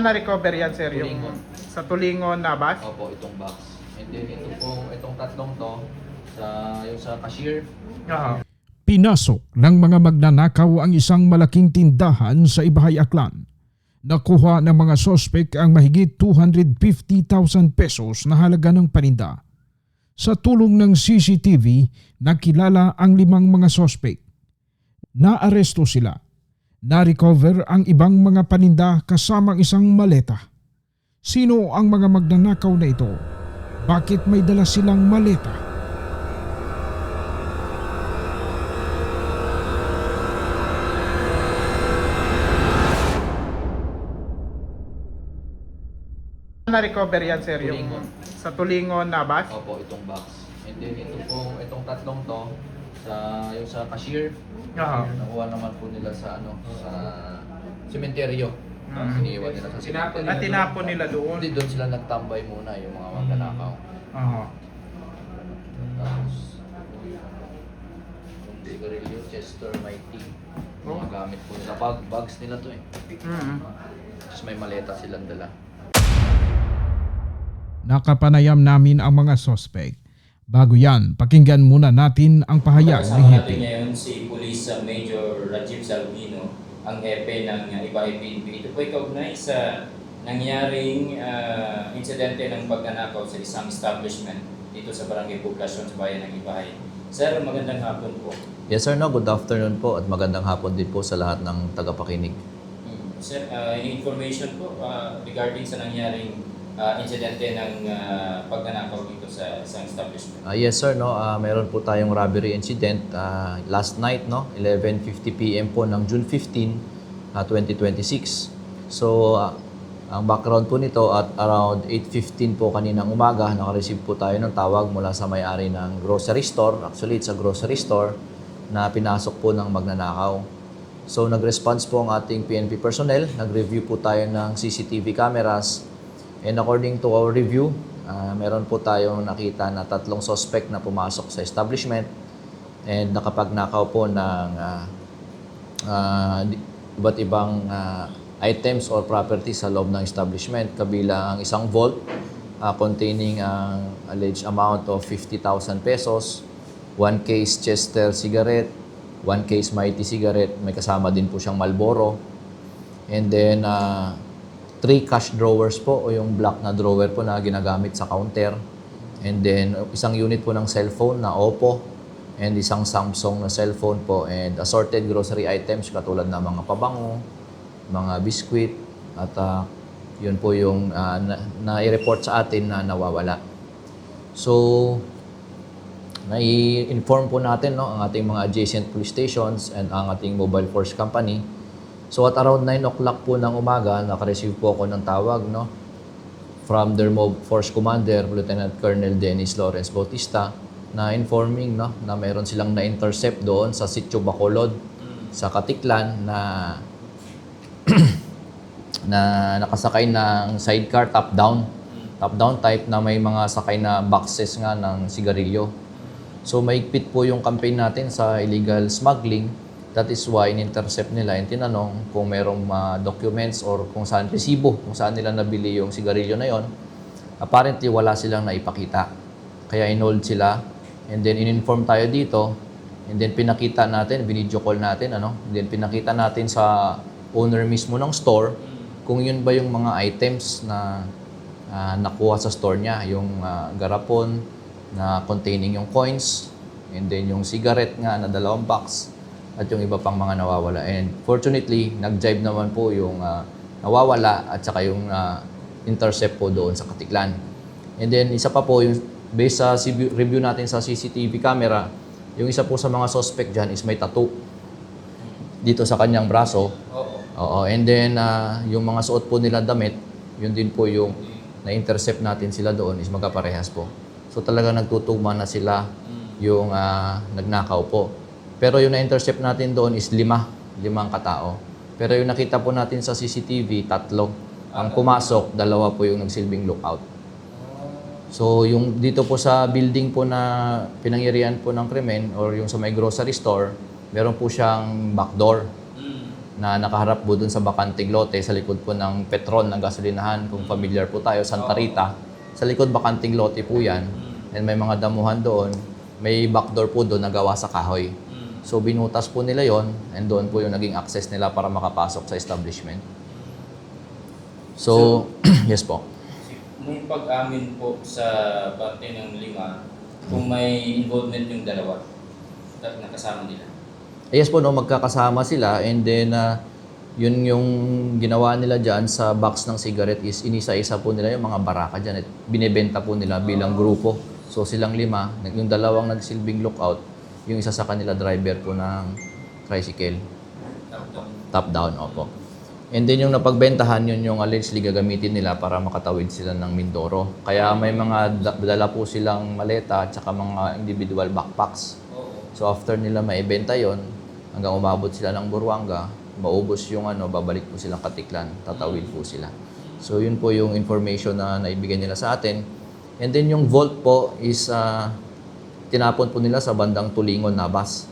Na-recover yan, sir, yung Tulingon. sa Tulingon na bus? Opo, itong box. And then itong tatlong to, yung sa cashier. Oo. Pinasok ng mga magnanakaw ang isang malaking tindahan sa Ibahay, Aklan. Nakuha ng mga sospek ang mahigit 250,000 pesos na halaga ng paninda. Sa tulong ng CCTV, nakilala ang 5 mga sospek. Naaresto sila. Na-recover ang ibang mga paninda kasamang isang maleta. Sino ang mga magnanakaw na ito? Bakit may dala silang maleta? Na-recover yan, sir, yung Tulingon. sa Tulingon na bus? Opo, itong box. And then itong tatlong to, yung sa cashier. Oo. Nakuha naman po nila sa sa sementeryo. Tapos iniiwan nila sa sementeryo. At tinapon nila doon? Hindi, doon sila nagtambay muna yung mga magnanakaw. Oo. Tapos, yung sigarilyo, Chester Mighty. Mga gamit po nila. Bags nila to eh. Tapos may maleta silang dala. Nakapanayam namin ang mga sospek. Bago yan, pakinggan muna natin ang pahayag ni Kasama natin Hepe. ngayon si Police Major Rajiv Salvino, ang Hepe ng Ibahay PNP. Ito po ay kaugnay sa nangyaring insidente ng pagnanakaw sa isang establishment dito sa Barangay Poblasyon sa bayan ng Ibahay. Sir, magandang hapon po. Yes sir, no. Good afternoon po at magandang hapon din po sa lahat ng tagapakinig. Sir, information po regarding sa nangyaring insidente ng pagnanakaw dito sa isang establishment. Yes sir, no. Meron po tayong robbery incident last night, no, 11:50 PM po ng June 15, 2026. So ang background po nito at around 8:15 po kaninang umaga, naka-receive po tayo ng tawag mula sa may-ari ng grocery store. Actually, it's a grocery store na pinasok po ng magnanakaw. So nag-response po ang ating PNP personnel, nag-review po tayo ng CCTV cameras. And according to our review, meron po tayong nakita na 3 suspect na pumasok sa establishment and nakapagnakaw po ng iba't ibang items or properties sa loob ng establishment, kabilang ang isang vault containing ang alleged amount of 50,000 pesos, 1 case Chester cigarette, 1 case Mighty cigarette, may kasama din po siyang Marlboro, and then 3 cash drawers po o yung black na drawer po na ginagamit sa counter. And then isang unit po ng cellphone na Oppo and isang Samsung na cellphone po and assorted grocery items katulad ng mga pabango, mga biskwit at yun po yung na-report sa atin na nawawala. So nai-inform po natin, no, ang ating mga adjacent police stations and ang ating mobile force company. So at around 9 o'clock po ng umaga, naka-receive po ako ng tawag, no, from their Force Commander, Lieutenant Colonel Dennis Lawrence Bautista, na informing, no, na mayroon silang na-intercept doon sa Sitio Bacolod, sa Katiklan, na na nakasakay ng sidecar top-down type na may mga sakay na boxes nga ng sigarilyo. So maigpit po yung campaign natin sa illegal smuggling. That is why in-intercept nila and tinanong kung merong documents or kung saan resibo, kung saan nila nabili yung sigarilyo na yon. Apparently, wala silang naipakita. Kaya in-hold sila and then in-inform tayo dito and then pinakita natin, video call natin, and then pinakita natin sa owner mismo ng store kung yun ba yung mga items na nakuha sa store niya, yung garapon na containing yung coins and then yung cigarette nga na 2 box at yung iba pang mga nawawala. And fortunately, nag-jibe naman po yung nawawala at saka yung intercept po doon sa Katiklan. And then isa pa po, yung based sa review natin sa CCTV camera, yung isa po sa mga suspect dyan is may tattoo dito sa kanyang braso. Oo. And then yung mga suot po nila damit, yun din po yung na-intercept natin sila doon is magkaparehas po. So talaga nagtutugma na sila yung nagnakaw po. Pero yung na-intercept natin doon is 5 katao. Pero yung nakita po natin sa CCTV, 3. Ang pumasok, 2 po yung nagsilbing lookout. So yung dito po sa building po na pinangyarihan po ng krimen or yung sa may grocery store, meron po siyang backdoor. na nakaharap po dun sa bakanting lote sa likod po ng Petron ng gasolinahan. Kung familiar po tayo, Santa Rita. Sa likod bakanting lote po yan. And may mga damuhan doon. May backdoor po doon na gawa sa kahoy. So binutas po nila yon and doon po yung naging access nila para makapasok sa establishment. So yes po. Nung pag-amin po sa parte ng 5, kung may involvement yung dalawa, nakasama nila. Yes po, no, magkakasama sila and then yun yung ginawa nila dyan sa box ng cigarette is inisa-isa po nila yung mga baraka dyan at binibenta po nila bilang grupo. So silang 5, yung dalawang nagsilbing lookout, yung isa sa kanila driver po ng tricycle. Top down, opo. And then yung napagbentahan, yun yung allegedly gagamitin nila para makatawid sila ng Mindoro. Kaya may mga dala po silang maleta at saka mga individual backpacks. So after nila maibenta yon, hanggang umabot sila ng Buruanga, maubos yung babalik po silang Katiklan, tatawid po sila. So yun po yung information na naibigay nila sa atin. And then yung vault po is tinapon po nila sa bandang Tulingon, Nabas.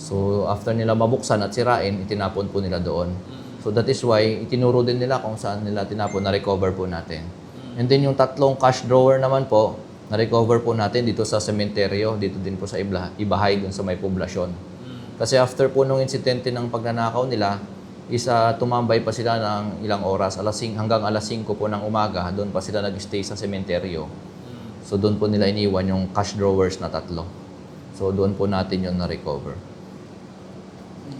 So after nila mabuksan at sirain, itinapon po nila doon. So that is why itinuro din nila kung saan nila tinapon, na-recover po natin. And then yung 3 cash drawer naman po, na-recover po natin dito sa sementeryo, dito din po sa Ibahay, dun sa may poblasyon. Kasi after po nung insidente ng pagnanakaw nila, tumambay pa sila ng ilang oras, hanggang alas 5 po ng umaga, doon pa sila nag-stay sa sementeryo. So doon po nila iniwan yung cash drawers na 3. So doon po natin yun na-recover.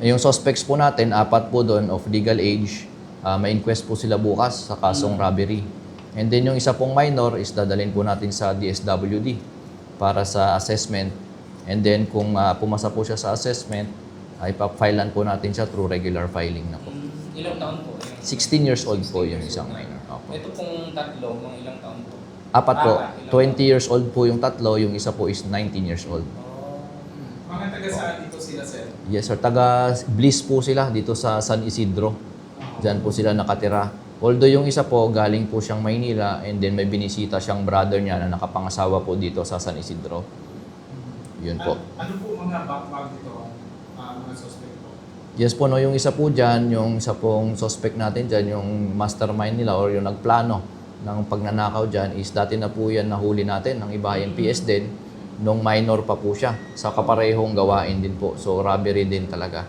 Yung suspects po natin, 4 po doon of legal age. May inquest po sila bukas sa kasong robbery. And then yung isa pong minor is dadalhin po natin sa DSWD para sa assessment. And then kung pumasa po siya sa assessment, ay pa-filean po natin siya through regular filing na po. Ilang taon po? 16 years old po yung isang minor. Opo. Ito pong 3, mga ilang taon po? 4 po. 20 years old po yung 3, yung isa po is 19 years old. Mga taga saan dito sila, sir? Yes sir, taga Bliss po sila dito sa San Isidro. Diyan po sila nakatira. Although yung isa po, galing po siyang Maynila and then may binisita siyang brother niya na nakapangasawa po dito sa San Isidro. Yun po. Ano po mga backbag dito, mga suspect po? Yes po, no, yung isa po dyan, yung isa pong suspect natin dyan, yung mastermind nila or yung nagplano ng pagnanakaw dyan is dati na po yan nahuli natin ng Ibahay NPS din nung minor pa po siya sa kaparehong gawain din po. So robbery din talaga.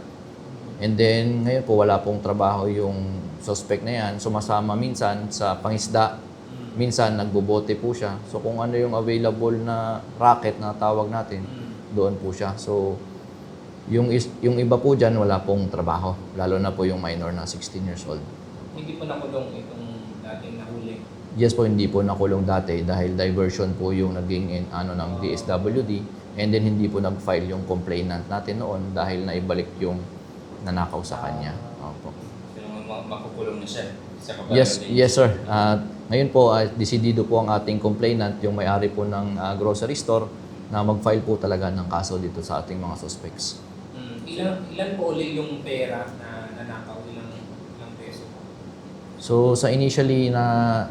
And then ngayon po wala pong trabaho yung suspect na yan. Sumasama minsan sa pangisda. Minsan nagbobote po siya. So kung ano yung available na racket na tawag natin, doon po siya. So yung iba po dyan wala pong trabaho. Lalo na po yung minor na 16 years old. Hindi po nakulong itong dating nahuli. Yes po, hindi po nakulong dati dahil diversion po yung naging ng DSWD and then hindi po nag-file yung complainant natin noon dahil naibalik yung nanakaw sa kanya. Opo. Pero makukulong na siya sa Yes sir. Ngayon po, desidido po ang ating complainant, yung may-ari po ng grocery store, na mag-file po talaga ng kaso dito sa ating mga suspects. Ilan po ulit yung pera na nanakaw? Ilang peso po? So sa initially na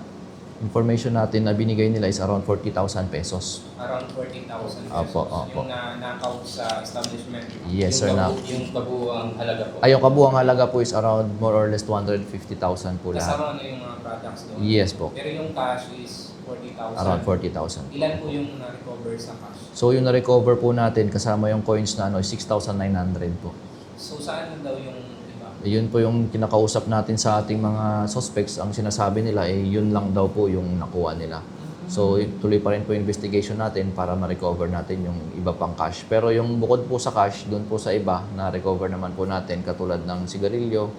information natin na binigay nila is around 40,000 pesos. Around 40,000 pesos. Opo. Yung nanakaw sa establishment. Yes, sir. Yung kabuuang halaga po. Ay, yung kabuang halaga po is around more or less 250,000 po lahat. Kasama na yung mga products doon. Yes po. Pero yung cash is 40,000. Around 40,000. Ilan po yung na-recover sa cash? So yung na-recover po natin kasama yung coins na is 6,900 po. So saan na daw yung iba? Yun po yung kinakausap natin sa ating mga suspects. Ang sinasabi nila yun lang daw po yung nakuha nila. So tuloy pa rin po yung investigation natin para ma-recover natin yung iba pang cash. Pero yung bukod po sa cash, doon po sa iba, na-recover naman po natin katulad ng sigarilyo,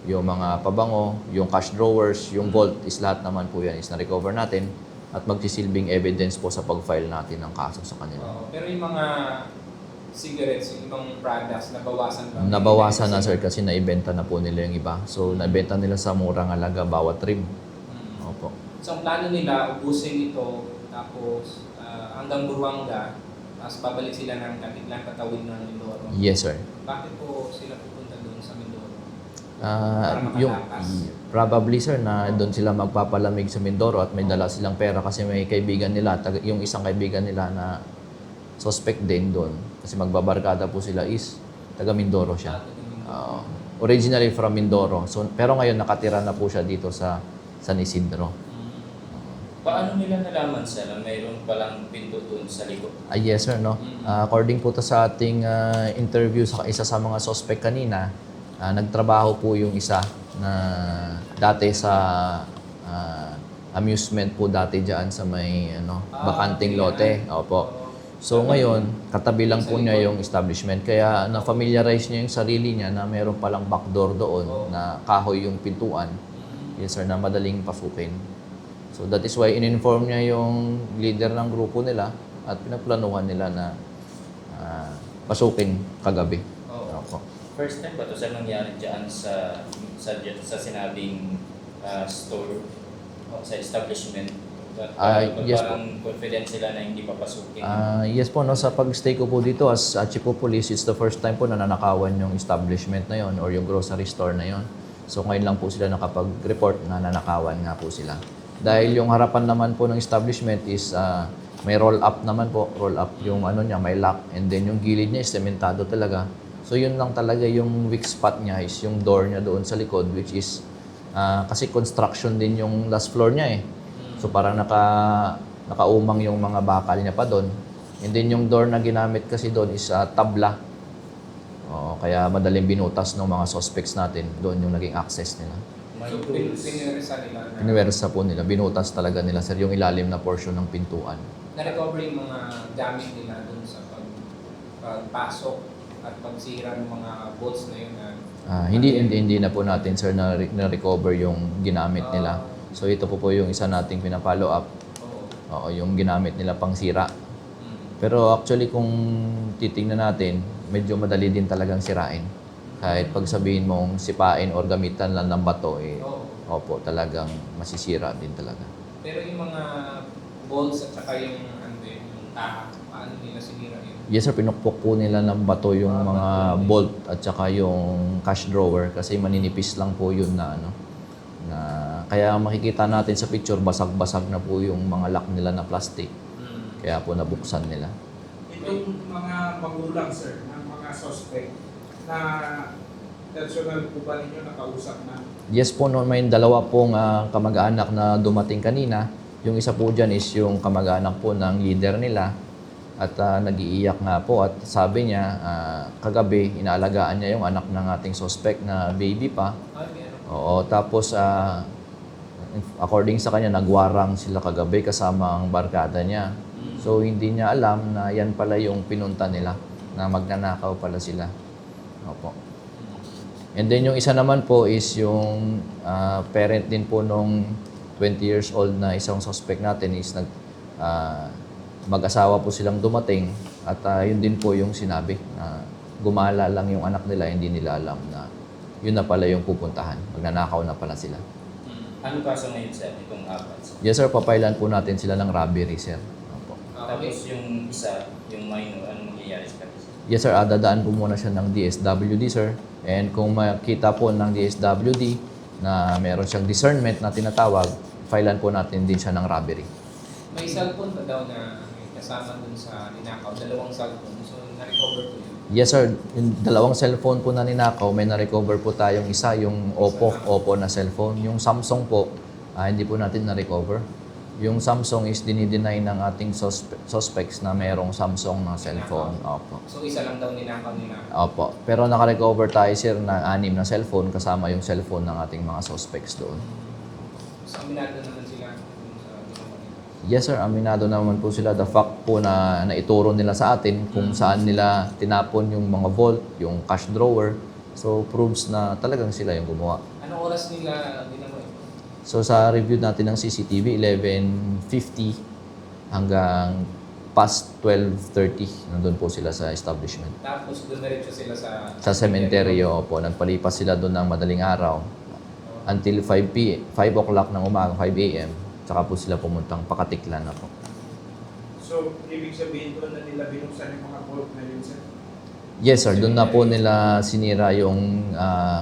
yung mga pabango, yung cash drawers, yung vault is lahat naman po yan is na-recover natin at magsisilbing evidence po sa pag-file natin ng kaso sa kanila. Pero yung mga cigarettes, yung ibang products, nabawasan ba? Nabawasan na sir kasi naibenta na po nila yung iba. So naibenta nila sa murang halaga bawat trim. Opo. So ang plano nila, ubusin ito, tapos hanggang Buruanga, tapos babalik sila ng Katiklan, Tatawid ng Mindoro. Yes sir. Bakit po sila pupunta doon sa Mindoro? Yung probably sir na doon sila magpapalamig sa Mindoro at may dala silang pera kasi may kaibigan nila, yung isang kaibigan nila na suspect din doon kasi magbabarkada po sila is taga Mindoro siya. originally from Mindoro. So, pero ngayon nakatira na po siya dito sa San Isidro. Paano nila nalaman sir na mayroon palang pinto doon sa likod? Yes sir, no? According po to sa ating interview sa isa sa mga suspect kanina, nagtrabaho po yung isa na dati sa amusement po dati diyan sa may bakanting lote. Opo. So ngayon, katabi lang po niya yung establishment. Kaya na-familiarize niya yung sarili niya na meron palang backdoor doon na kahoy yung pintuan. Yes sir, na madaling pasukin. So that is why in-inform niya yung leader ng grupo nila at pinaplanuhan nila na pasukin kagabi. Opo. First time ba ito sa nangyari dyan sa sinabing store o sa establishment? Yes po. Parang confident sila na hindi papasukin. Yes po, no, sa pag-stay ko po dito as chief of police, it's the first time po na nanakawan yung establishment na yon or yung grocery store na yon. So ngayon lang po sila nakapag-report na nanakawan nga po sila. Dahil yung harapan naman po ng establishment is may roll up naman po, roll up yung niya, may lock, and then yung gilid niya is sementado talaga. So yun lang talaga yung weak spot niya is yung door niya doon sa likod, which is kasi construction din yung last floor niya eh. So parang nakaumang yung mga bakal niya pa doon. And then yung door na ginamit kasi doon is tabla. Kaya madaling binutas ng mga suspects natin. Doon yung naging access nila. So, pinwersa nila na Piniwersa po nila, binutas talaga nila sir yung ilalim na portion ng pintuan. na-recover yung mga gamit nila dun sa pagpasok at pagsira ng mga bolts na yun na Hindi na po natin sir na-recover yung ginamit nila. So ito po yung isa nating pinapollow up. Oo, yung ginamit nila pang sira. Pero actually kung titingnan natin, medyo madali din talagang sirain. Kahit pag sabihin mong sipain or gamitan lang ng bato, opo, talagang masisira din talaga. Pero yung mga bolts at saka yung tahak, paano nila sinira yun? Yes sir, pinukpok po nila ng bato yung mga bolt at saka yung cash drawer kasi maninipis lang po yun na kaya makikita natin sa picture, basag-basag na po yung mga lock nila na plastic. Kaya po nabuksan nila. Itong mga magulang, sir, ng mga suspect na personal po ba ninyo nakausap na? Yes po, no, may dalawa pong kamag-anak na dumating kanina. Yung isa po dyan is yung kamag-anak po ng leader nila. At nag-iiyak nga po at sabi niya, kagabi inaalagaan niya yung anak ng ating suspect na baby pa. Oo, tapos according sa kanya, nagwarang sila kagabi kasama ang barkada niya. So hindi niya alam na yan pala yung pinunta nila, na magnanakaw pala sila. Opo. And then yung isa naman po is yung parent din po nung 20 years old na isang suspect natin is mag-asawa po silang dumating at yun din po yung sinabi na gumala lang yung anak nila, hindi nila alam na yun na pala yung pupuntahan. Magnanakaw na pala sila. Anong kaso ngayon sir, itong apat? Yes sir, papailan po natin sila ng robbery sir. Opo. Tapos yung isa, yung minor, anong mangyayari sa kanila? Yes sir, dadaan po muna siya ng DSWD sir. And kung makita po ng DSWD na meron siyang discernment na tinatawag, filean po natin din siya ng robbery. May cellphone pa daw na kasama dun sa ninakaw, dalawang cellphone. So, na-recover po yun. Yes sir, yung dalawang cellphone po na ninakaw, may na-recover po tayong isa, yung Oppo na cellphone. Yung Samsung po, hindi po natin na-recover. Yung Samsung is dinideny ng ating suspects na mayroong Samsung na cellphone. Opo. So, isa lang daw ninakaw nila. Opo. Pero naka-recover tayo sir na 6 na cellphone kasama yung cellphone ng ating mga suspects doon. So, aminado naman sila dun sa ginawa nila. Yes sir, aminado naman po sila. The fact po na naituro nila sa atin kung saan nila tinapon yung mga vault, yung cash drawer. So proves na talagang sila yung gumawa. Anong oras nila ginawa ito? So sa review natin ng CCTV, 11:50 hanggang past 12:30 nandun po sila sa establishment. Tapos dumiretso sila Sa sementeryo po, nagpalipas sila doon ng madaling araw until 5 o'clock ng umaga, 5 a.m. Tsaka po sila pumuntang Pakatiklan na po. So, ibig sabihin doon na nila binuksan yung mga bolt na yun, sir? Yes sir, doon na po nila sinira yung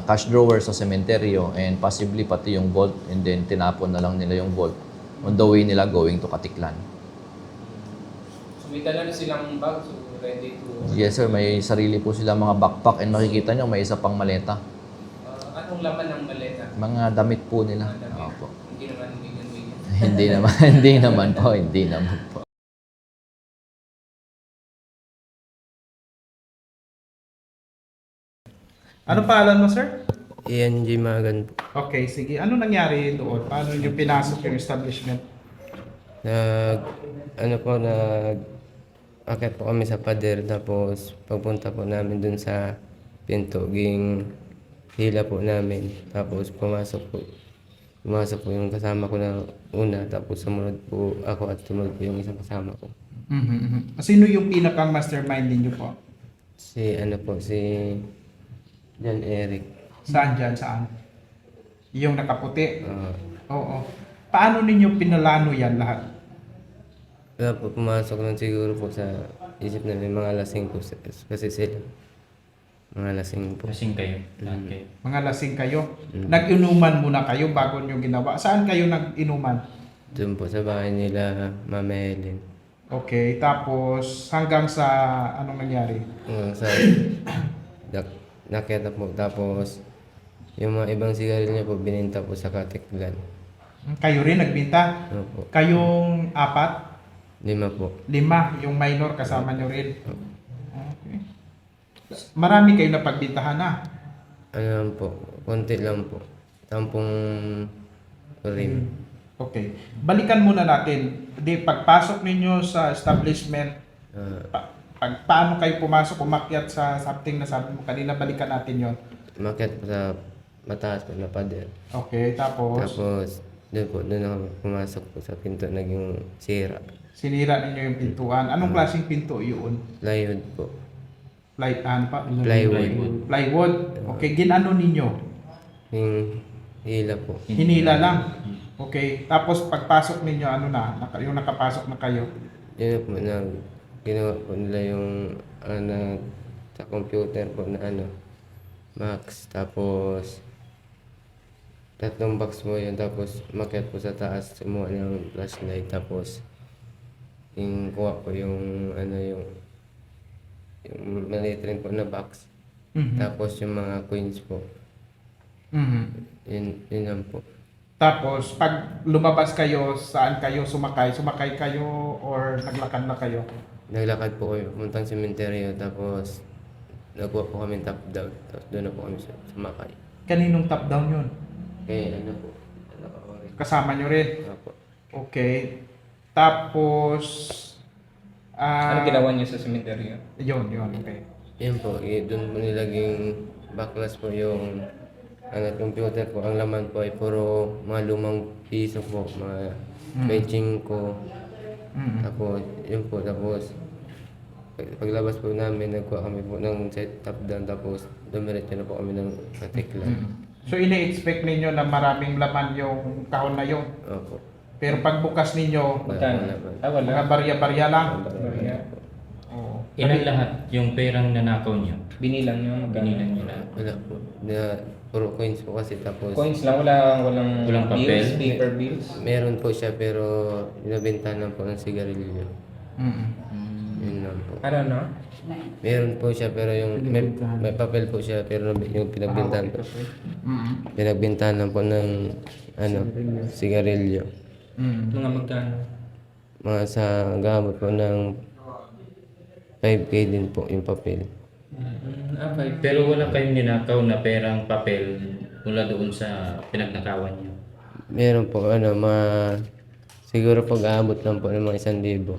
cash drawer sa sementeryo and possibly pati yung vault, and then tinapon na lang nila yung vault on the way nila going to Katiklan. So, may dala na silang bag, so ready to... Yes sir, may sarili po sila mga backpack and makikita nyo may isa pang maleta. Anong laman ng maleta? Mga damit po nila. Mga damit. Opo. Hindi naman million. Hindi naman, hindi naman po, hindi naman po. Ano pangalan mo, sir? Ian G. Magan po. Okay, sige. Ano nangyari doon? Paano niyo pinasok yung establishment? Akit po kami sa pader, tapos pagpunta po namin dun sa pinto, ging hila po namin. Tapos pumasok po yung kasama ko na una, tapos sumunod po ako at sumunod po yung isang kasama ko. Sino yung pinakang mastermind ninyo po? Si John Eric. Saan dyan? Saan? Yung nakaputi? Ah, Oo. Paano ninyo pinalano yan lahat? Wala po, pumasok lang siguro po sa isip namin mga lasing po kasi sila. Mga lasing po. Lasing kayo. Lahat kayo. Mga lasing kayo? Nag-inuman muna kayo bago nyo ginawa. Saan kayo nag-inuman? Doon po sa bahay nila, Mama Helen. Okay, tapos hanggang sa anong nangyari? Sa nakita po. Tapos yung mga ibang sigarilyo niya po bininta po sa Katiklan. Kayo rin nagbinta? Ano po? Kayong 4? 5 po. 5, yung minor kasama nyo rin. Okay. Marami kayo napagbintahan na. Ano lang po, konti lang po. Tampong rim. Okay. Balikan muna natin. Pagpasok ninyo sa establishment, paano kayo pumasok, umakyat sa something na sabi mo kanina, balikan natin yon. Umakyat po sa mataas po na pader. Okay, tapos Doon ako pumasok po sa pinto, naging sira. sinira ninyo yung pintuan. Anong klaseng pinto yun? Plywood po. Plywood. Plywood. Okay, ginano ninyo? Yung hila po. Hinila lang. Okay, tapos pagpasok ninyo, yung nakapasok na kayo. Yun po na ginawa po nila yung sa computer po na Max. Tapos 3 box mo yun. Tapos makyat po sa taas, sumuha ng flashlight. Tapos yung kuha po yung yung maliit rin po na box. Tapos yung mga coins po. Yun lang po. Tapos, pag lumabas kayo, saan kayo sumakay? Sumakay kayo or naglakad na kayo? Naglakad po kayo, puntang sementeryo. Tapos nagkuha po kami top down. Tapos doon na po kami sumakay. Kaninong top down yun? Kaya po, naka-orange. Kasama nyo rin? Opo. Okay. Tapos, Ano ginawa niyo sa cemetery? yun, okay. Yan po, doon po nilaging backlash po yung computer po. Ang laman po ay puro mga lumang piso po, mga benching ko. Tapos, yun po, tapos paglabas po namin, nagkuha kami po ng set top down, tapos dumiretso na po kami ng Katiklan. So, ini-expect ninyo na maraming laman yung kahon na yun. Opo. Pero pagbukas ninyo, Magkano? Wala. mga barya-barya lang. Barya. Oo. Ilan lahat yung perang nanakaw niyo? Binilang niyo? Binilan niyo lahat. Wala po. Puro coins po kasi, tapos Coins lang, walang Walang papel? bills, paper bills. meron po siya pero binabentahan po ng sigarilyo. Yun lang po. Ano, no? Meron po siya pero yung may papel po siya pero yung pinagbentahan po. Pinagbentahan lang po ng sigarilyo. Mga magkano? Mga sa gamot po ng 5K din po yung papel. Okay. Pero wala kayong ninakaw na perang papel mula doon sa pinagnakawan niyo? Meron po siguro pag-aabot lang po ng mga 1,000.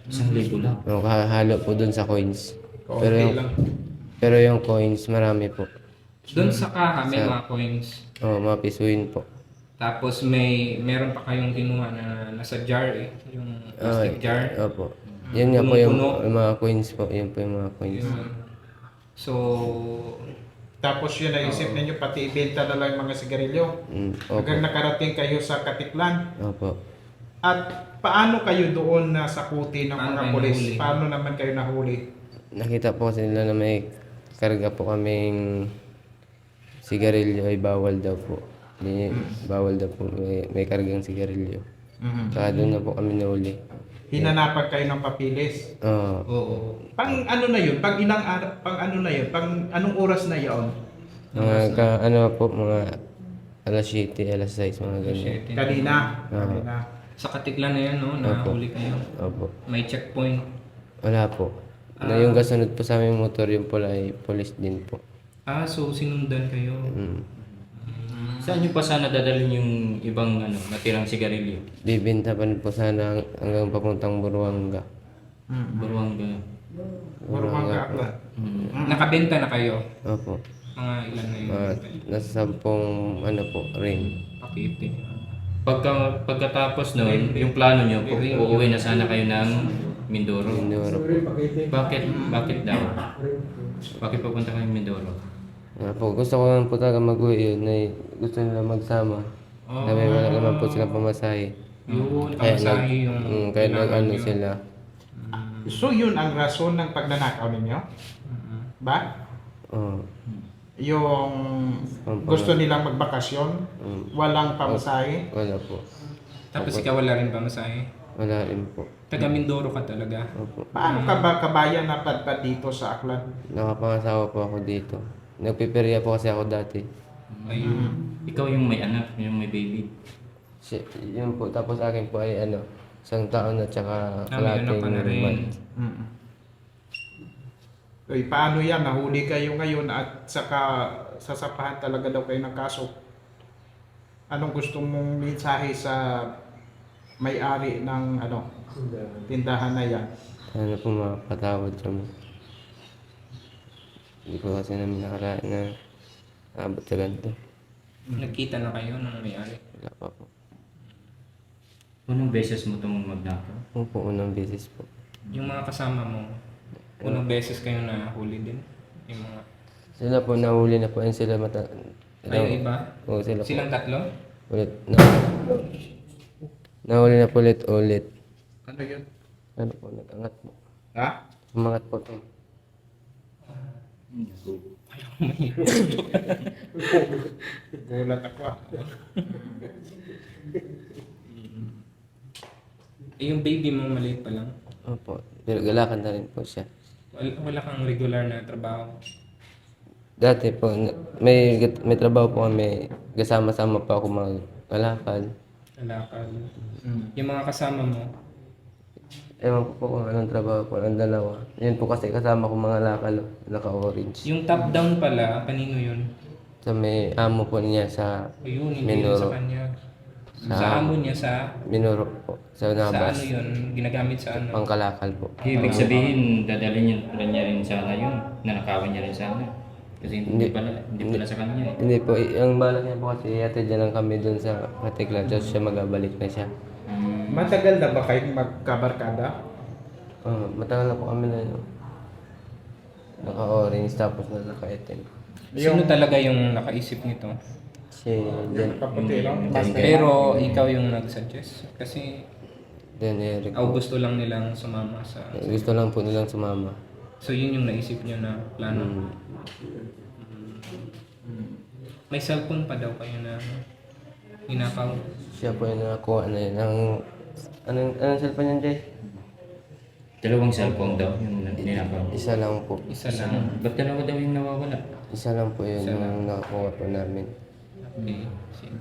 1,000 lang. Halo po dun sa coins. Okay lang. Pero yung coins marami po. Doon sa kaha may mga coins. Mga pisuin po. Tapos meron pa kayong kinuha na nasa jar yung plastic jar. Opo. Yan nga po yung Punong-puno. mga coins po. Yan po yung mga coins. So, Tapos yun, naisip ninyo, pati ibenta na lang yung mga sigarilyo. Opo. Hanggang nakarating kayo sa Katiklan. Opo. At paano kayo doon nasakuti ng Paano mga kayo pulis? nahuli? Paano naman kayo nahuli? Nakita po kasi nila na may karga po kaming sigarilyo ay bawal daw po. Bawal daw po may kargang sigarilyo. Kaya doon na po kami nahuli. Hinanapan kayo ng papilis. Oo. oo. Pang ano na yun? Pang ilang pang ano na yun? Pang anong oras na yun? Ano po, mga alas 7, alas 6, mga ganyan. Kanina. Ah. Kanina. Sa Katiklan na yan, no? Nahuli kayo. Opo. May checkpoint. Wala po. Na yung kasunod po sa aming motor, yung pula ay police din po. So sinundan kayo. Mm. Saan nyo pa sana dadalhin yung ibang natirang sigarilyo? Bibinta pa rin po sana hanggang papuntang Buruanga. Buruanga. Marumang ka po. Aklan. Nakabenta na kayo. Opo. Mga ilan na yun? Nasa 10 po, ring. Pakiti. Pagkatapos nun, yung plano nyo, uuwi na sana kayo ng Mindoro. Mindoro po. Bakit daw? Bakit papunta kayo ng Mindoro? Po, gusto ko naman po talaga mag-uwi yun. Gusto nila magsama. Sabi wala naman po silang pamasahe. Yun, pamasahe yung... Kaya kailangan nag-ano nyo. sila. So yun ang rason ng pagnanakaw ninyo? Ba? Oh, Yung gusto nilang magbakasyon, walang pamasahe. wala po. Tapos ikaw wala rin pamasahe. Wala rin po. Taga Mindoro ka talaga. Opo. Paano ka ba kabayan napadpad dito sa Aklan? Nakapangasawa po ako dito. Nagpiperya po kasi ako dati. Ayun. Ikaw yung may anak, yung may baby. Yun po. Tapos akin po ay isang taon at saka May anak ka na rin. month. Uy, paano yan? Nahuli kayo ngayon at saka sasapahan talaga daw kayo ng kaso. Anong gusto mong mensahe sa may-ari ng tindahan na yan? Sana po makapatawad kami. Hindi ko kasi namin nakaraang na abot sa ganito. Nagkita na kayo ng may-ari. Wala pa po. Unang beses mo itong magnakaw? Opo, unang beses po. Yung mga kasama mo, unang beses kayo na huli din. Yung mga... Sila po nahuli na po and sila Ay, iba? Oo, sila po. Silang tatlo? Ulit. Nahuli na po ulit. Ano yun? Ano po, nag-angat po. Ha? Umangat po ito. Gulat ako ah. Yung baby mo maliit pa lang. Opo, pero galakan na rin po siya. Wala kang regular na trabaho. Dati po, may trabaho po kami, kasama-sama pa ako magkalakal. Alakal. Yung mga kasama mo, Ewan ko po kung anong trabaho po ang dalawa. Yun po kasi kasama ko mga lakal, naka-orange. yung top down pala, kanino yun? Sa may amo po niya sa Ayun, hindi yun sa kanya. Sa amo niya sa... Minuro po, sa Sa Nabas. ano yun? Ginagamit sa ano? Pangkalakal po. Ibig sabihin, dadalhin niya rin sana yun. Nanakawan niya rin sana. Kasi hindi pala sa kanya eh. Hindi po, ang balak niya po kasi iatid niya lang kami dun sa Katiklan, tapos siya magabalik na siya. Matagal na ba kayong magkabarkada? Matagal na po kami na naka-orange tapos na naka-itim. Sino talaga yung nakaisip nito? Si Jen, Kaputi lang. Pero ikaw yung nag-suggest. Kasi Eric po. gusto lang nilang sumama sa... Gusto lang po nilang sumama. So yun yung naisip niyo na plano. May cellphone pa daw kayo na ninakaw. Siya po yung nakakuha na yun. Anong cellphone yan, Jay? Dalawang cellphone daw yung ninakaw. Isa lang po. Isa lang. Ba't dalawa daw yung nawawala? Isa lang po yun Isa yung nakakuha po namin. Okay. Sige.